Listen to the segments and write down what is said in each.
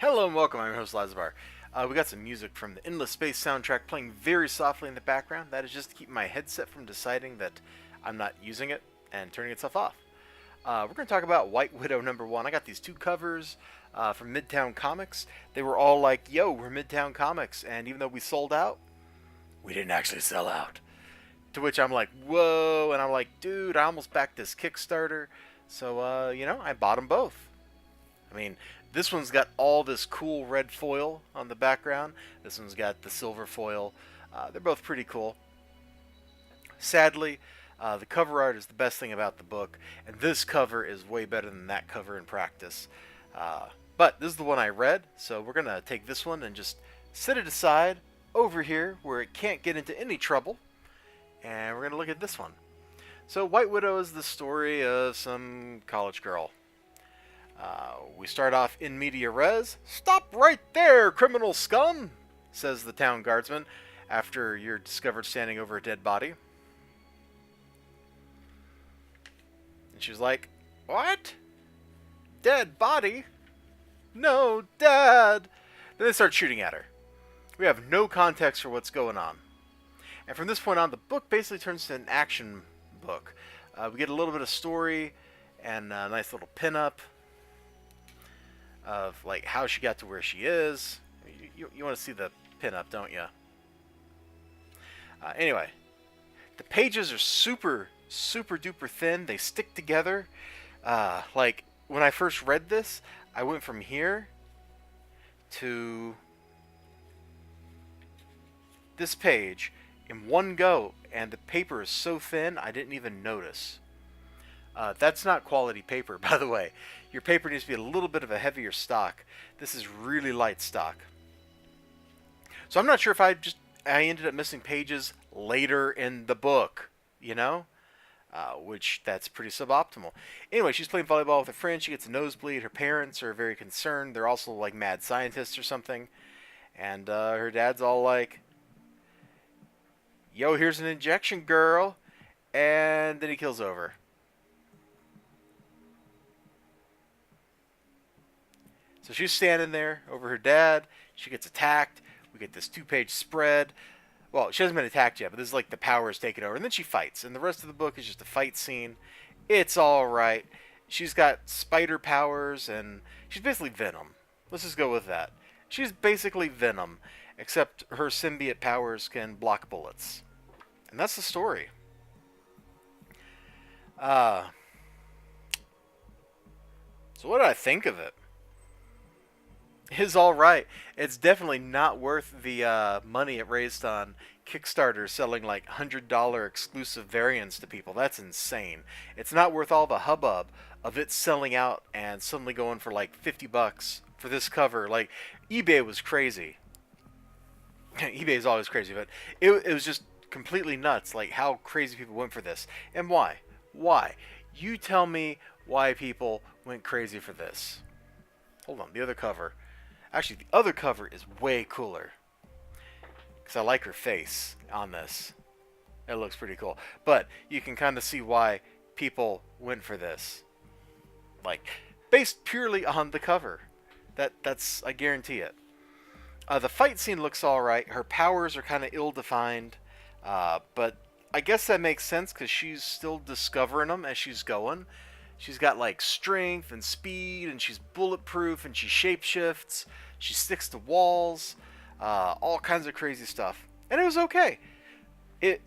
Hello and welcome, I'm your host Elizibar. We got some music from the Endless Space soundtrack playing very softly in the background. That is just to keep my headset from deciding that I'm not using it and turning itself off. We're going to talk about White Widow #1. I got these two covers from Midtown Comics. They were all like, yo, we're Midtown Comics, and even though we sold out, we didn't actually sell out. To which I'm like, whoa, and I'm like, dude, I almost backed this Kickstarter. So, I bought them both. I mean, this one's got all this cool red foil on the background. This one's got the silver foil. They're both pretty cool. Sadly, the cover art is the best thing about the book, and this cover is way better than that cover in practice. But this is the one I read, so we're going to take this one and just set it aside over here where it can't get into any trouble, and we're going to look at this one. So White Widow is the story of some college girl. We start off in media res. Stop right there, criminal scum, says the town guardsman after you're discovered standing over a dead body. And she's like, what? Dead body? No, Dad! Then they start shooting at her. We have no context for what's going on. And from this point on, the book basically turns to an action book. We get a little bit of story and a nice little pinup of like how she got to where she is. You want to see the pinup, don't you? Anyway, the pages are super duper thin. They stick together. Like when I first read this, I went from here to this page in one go, and the paper is so thin I didn't even notice. That's not quality paper, by the way. Your paper needs to be a little bit of a heavier stock. This is really light stock. So I'm not sure if I ended up missing pages later in the book, which that's pretty suboptimal. Anyway, she's playing volleyball with her friend. She gets a nosebleed. Her parents are very concerned. They're also like mad scientists or something. And her dad's all like, yo, here's an injection, girl. And then he kills over. So she's standing there over her dad. She gets attacked. We get this 2-page spread. Well, she hasn't been attacked yet, but this is like the powers taking over. And then she fights. And the rest of the book is just a fight scene. It's all right. She's got spider powers, and she's basically Venom. Let's just go with that. She's basically Venom, except her symbiote powers can block bullets. And that's the story. So what did I think of it? Is all right. It's definitely not worth the money it raised on Kickstarter selling like $100 exclusive variants to people. That's insane. It's not worth all the hubbub of it selling out and suddenly going for like $50 for this cover. Like eBay was crazy. eBay is always crazy, but it was just completely nuts. Like how crazy people went for this and why? Why? You tell me why people went crazy for this. Hold on, the other cover. Actually, the other cover is way cooler. Because I like her face on this. It looks pretty cool. But you can kind of see why people went for this. Like, based purely on the cover. That's I guarantee it. The fight scene looks alright. Her powers are kind of ill-defined. But I guess that makes sense because she's still discovering them as she's going. She's got like strength and speed, and she's bulletproof, and she shapeshifts. She sticks to walls, all kinds of crazy stuff, and it was okay. It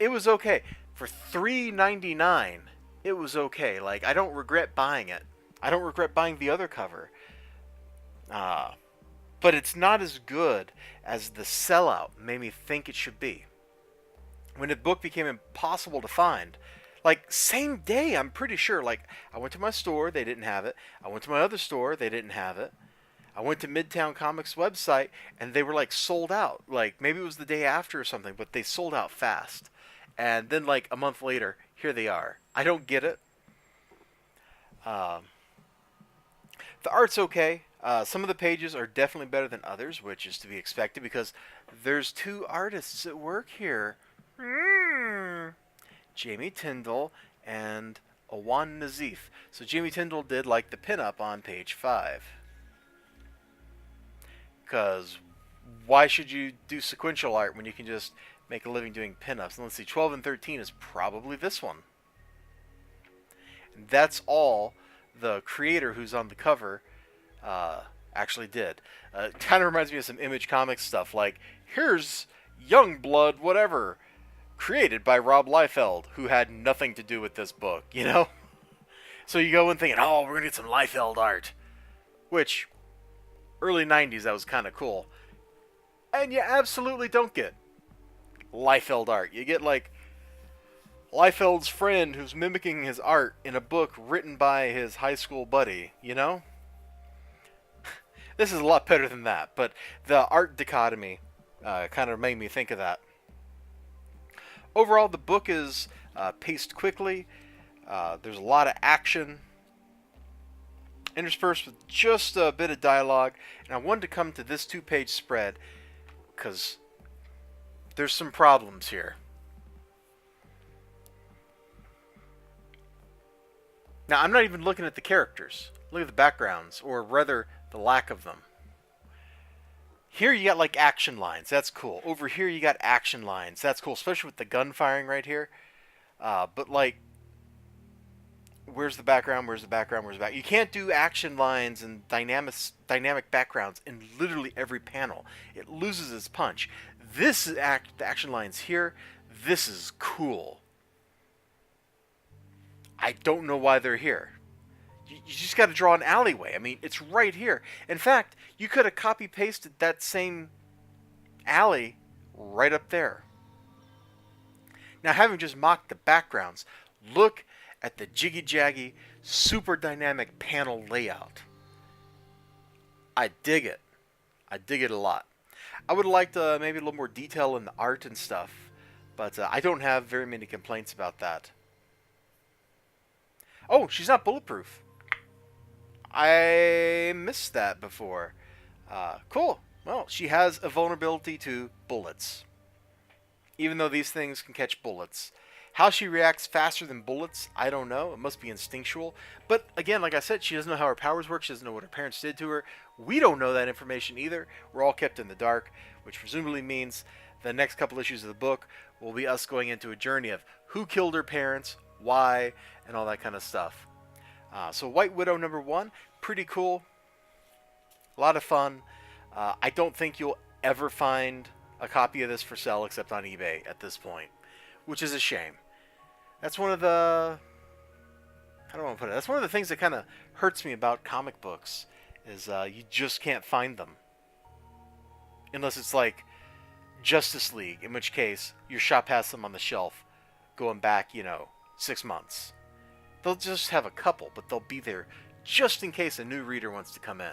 was okay for $3.99. It was okay. Like I don't regret buying it. I don't regret buying the other cover. But it's not as good as the sellout made me think it should be. When the book became impossible to find. Like, same day, I'm pretty sure. Like, I went to my store, they didn't have it. I went to my other store, they didn't have it. I went to Midtown Comics website, and they were, like, sold out. Like, maybe it was the day after or something, but they sold out fast. And then, like, a month later, here they are. I don't get it. The art's okay. Some of the pages are definitely better than others, which is to be expected, because there's two artists at work here. Jamie Tyndall and Awan Nazif. So Jamie Tyndall did like the pinup on page 5. Because why should you do sequential art when you can just make a living doing pinups? And let's see, 12 and 13 is probably this one. And that's all the creator who's on the cover actually did. It kind of reminds me of some Image Comics stuff, like, here's Youngblood whatever, created by Rob Liefeld, who had nothing to do with this book, you know? So you go in thinking, oh, we're going to get some Liefeld art. Which, early 90s, that was kind of cool. And you absolutely don't get Liefeld art. You get, like, Liefeld's friend who's mimicking his art in a book written by his high school buddy, you know? This is a lot better than that, but the art dichotomy kind of made me think of that. Overall, the book is paced quickly. There's a lot of action, interspersed with just a bit of dialogue. And I wanted to come to this 2-page spread because there's some problems here. Now, I'm not even looking at the characters. Look at the backgrounds, or rather, the lack of them. Here you got, like, action lines. That's cool. Over here you got action lines. That's cool, especially with the gun firing right here. But, like, where's the background? Where's the background? Where's the back? You can't do action lines and dynamic backgrounds in literally every panel. It loses its punch. This is the action lines here. This is cool. I don't know why they're here. You just got to draw an alleyway. I mean, it's right here. In fact, you could have copy-pasted that same alley right up there. Now, having just mocked the backgrounds, look at the jiggy-jaggy, super dynamic panel layout. I dig it. I dig it a lot. I would have liked maybe a little more detail in the art and stuff, but I don't have very many complaints about that. Oh, she's not bulletproof. I missed that before. Cool. Well, she has a vulnerability to bullets. Even though these things can catch bullets. How she reacts faster than bullets, I don't know. It must be instinctual. But again, like I said, she doesn't know how her powers work. She doesn't know what her parents did to her. We don't know that information either. We're all kept in the dark, which presumably means the next couple issues of the book will be us going into a journey of who killed her parents, why, and all that kind of stuff. So White Widow #1, pretty cool. A lot of fun. I don't think you'll ever find a copy of this for sale except on eBay at this point, which is a shame. That's one of the... I don't want to put it. That's one of the things that kind of hurts me about comic books, is you just can't find them. Unless it's like Justice League, in which case your shop has them on the shelf going back, 6 months. They'll just have a couple, but they'll be there just in case a new reader wants to come in.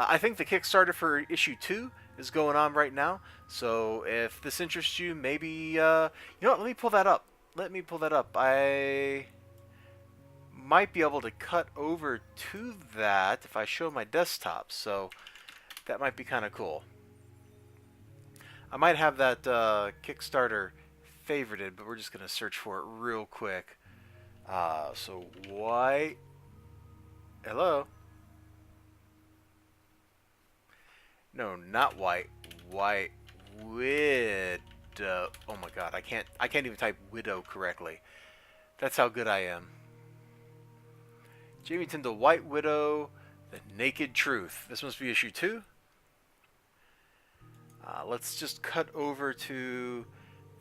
I think the Kickstarter for issue 2 is going on right now. So if this interests you, maybe, you know what, let me pull that up. I might be able to cut over to that if I show my desktop. So that might be kind of cool. I might have that Kickstarter favorited, but we're just going to search for it real quick. So White... Hello? No, not White. White Widow. Oh my god, I can't even type Widow correctly. That's how good I am. Jamie Tyndall, White Widow, The Naked Truth. This must be issue 2. Let's just cut over to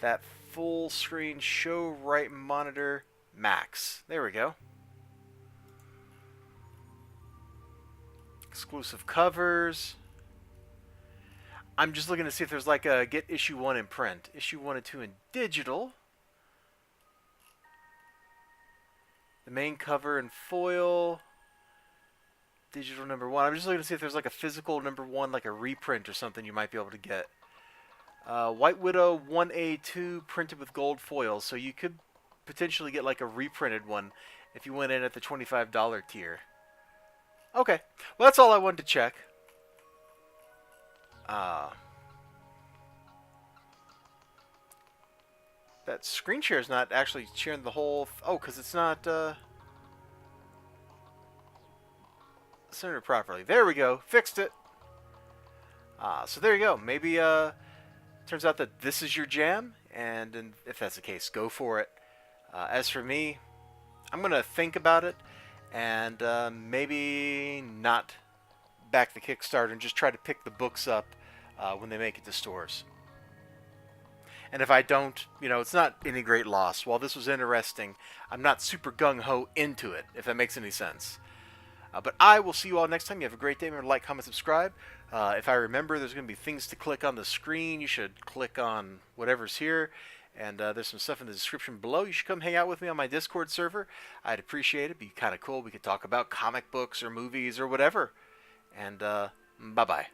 that full screen show right monitor max. There we go. Exclusive covers. I'm just looking to see if there's like a get issue 1 in print. Issue 1 and 2 in digital. The main cover in foil. Digital #1. I'm just looking to see if there's like a physical #1, like a reprint or something you might be able to get. White Widow 1A2 printed with gold foil. So you could potentially get like a reprinted one if you went in at the $25 tier. Okay. Well, that's all I wanted to check. That screen share is not actually sharing the whole... Oh, because it's not... centered properly. There we go. Fixed it. So there you go. Maybe turns out that this is your jam, and if that's the case, go for it. As for me, I'm going to think about it and maybe not back the Kickstarter and just try to pick the books up when they make it to stores. And if I don't, it's not any great loss. While this was interesting, I'm not super gung-ho into it, if that makes any sense. But I will see you all next time. You have a great day. Remember to like, comment, subscribe. If I remember, there's going to be things to click on the screen. You should click on whatever's here. And there's some stuff in the description below. You should come hang out with me on my Discord server. I'd appreciate it. It'd be kind of cool. We could talk about comic books or movies or whatever. And bye-bye.